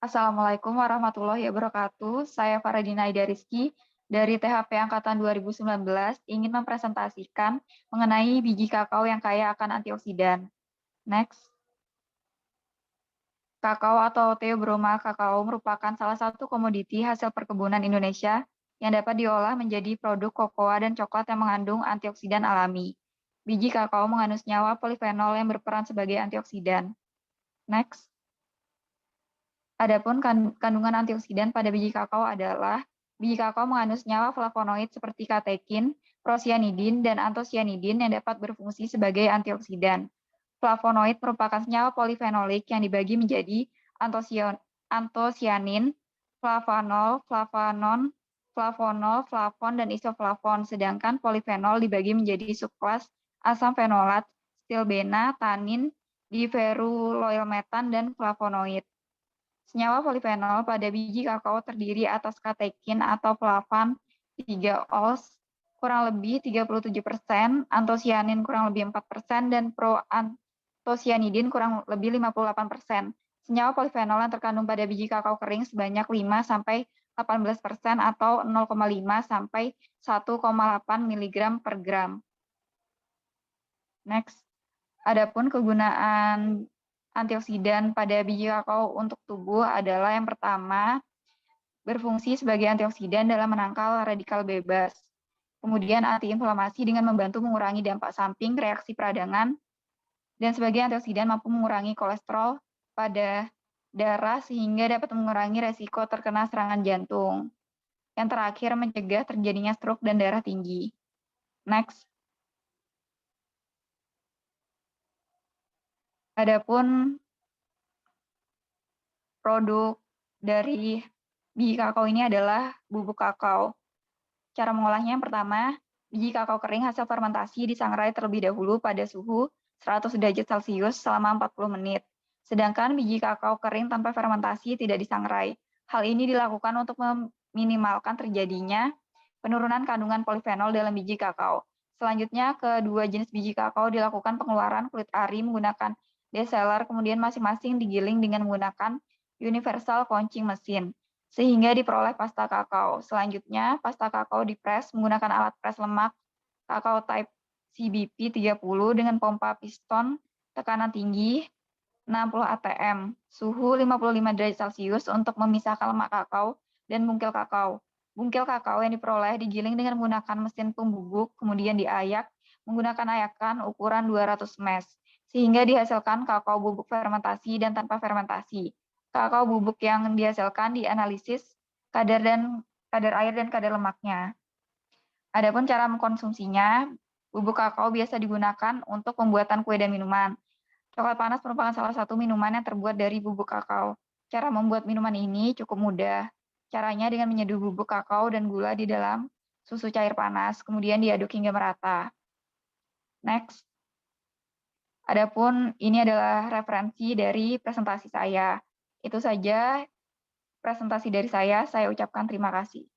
Assalamualaikum warahmatullahi wabarakatuh. Saya Faradina Aida Rizky dari THP Angkatan 2019 ingin mempresentasikan mengenai biji kakao yang kaya akan antioksidan. Next. Kakao atau Theobroma kakao merupakan salah satu komoditi hasil perkebunan Indonesia yang dapat diolah menjadi produk kokoa dan coklat yang mengandung antioksidan alami. Biji kakao mengandung senyawa polifenol yang berperan sebagai antioksidan. Next. Adapun kandungan antioksidan pada biji kakao adalah biji kakao mengandung senyawa flavonoid seperti katekin, prosianidin, dan antosianidin yang dapat berfungsi sebagai antioksidan. Flavonoid merupakan senyawa polifenolik yang dibagi menjadi antosianin, flavanol, flavanon, flavonol, flavon, dan isoflavon, sedangkan polifenol dibagi menjadi subkelas asam fenolat, stilbena, tanin, diveruloilmetan, dan flavonoid. Senyawa polifenol pada biji kakao terdiri atas katekin atau flavan 3-ols kurang lebih 37%, antosianin kurang lebih 4%, dan proantosianidin kurang lebih 58%. Senyawa polifenol yang terkandung pada biji kakao kering sebanyak 5-18% atau 0,5-1,8 mg per gram. Next. Adapun kegunaan antioksidan pada biji kakao untuk tubuh adalah yang pertama, berfungsi sebagai antioksidan dalam menangkal radikal bebas. Kemudian antiinflamasi dengan membantu mengurangi dampak samping reaksi peradangan, dan sebagai antioksidan mampu mengurangi kolesterol pada darah sehingga dapat mengurangi resiko terkena serangan jantung. Yang terakhir, mencegah terjadinya stroke dan darah tinggi. Next. Adapun produk dari biji kakao ini adalah bubuk kakao. Cara mengolahnya yang pertama, biji kakao kering hasil fermentasi disangrai terlebih dahulu pada suhu 100 derajat Celcius selama 40 menit. Sedangkan biji kakao kering tanpa fermentasi tidak disangrai. Hal ini dilakukan untuk meminimalkan terjadinya penurunan kandungan polifenol dalam biji kakao. Selanjutnya, kedua jenis biji kakao dilakukan pengeluaran kulit ari menggunakan deseller, kemudian masing-masing digiling dengan menggunakan universal couching mesin, sehingga diperoleh pasta kakao. Selanjutnya, pasta kakao dipres menggunakan alat pres lemak kakao type CBP 30 dengan pompa piston tekanan tinggi 60 atm, suhu 55 derajat Celcius untuk memisahkan lemak kakao dan bungkil kakao. Bungkil kakao yang diperoleh digiling dengan menggunakan mesin pembubuk, kemudian diayak menggunakan ayakan ukuran 200 mesh, sehingga dihasilkan kakao bubuk fermentasi dan tanpa fermentasi. Kakao bubuk yang dihasilkan dianalisis kadar air dan kadar lemaknya. Adapun cara mengkonsumsinya, bubuk kakao biasa digunakan untuk pembuatan kue dan minuman. Coklat panas merupakan salah satu minuman yang terbuat dari bubuk kakao. Cara membuat minuman ini cukup mudah. Caranya dengan menyeduh bubuk kakao dan gula di dalam susu cair panas, kemudian diaduk hingga merata. Next. Adapun ini adalah referensi dari presentasi saya. Itu saja presentasi dari saya ucapkan terima kasih.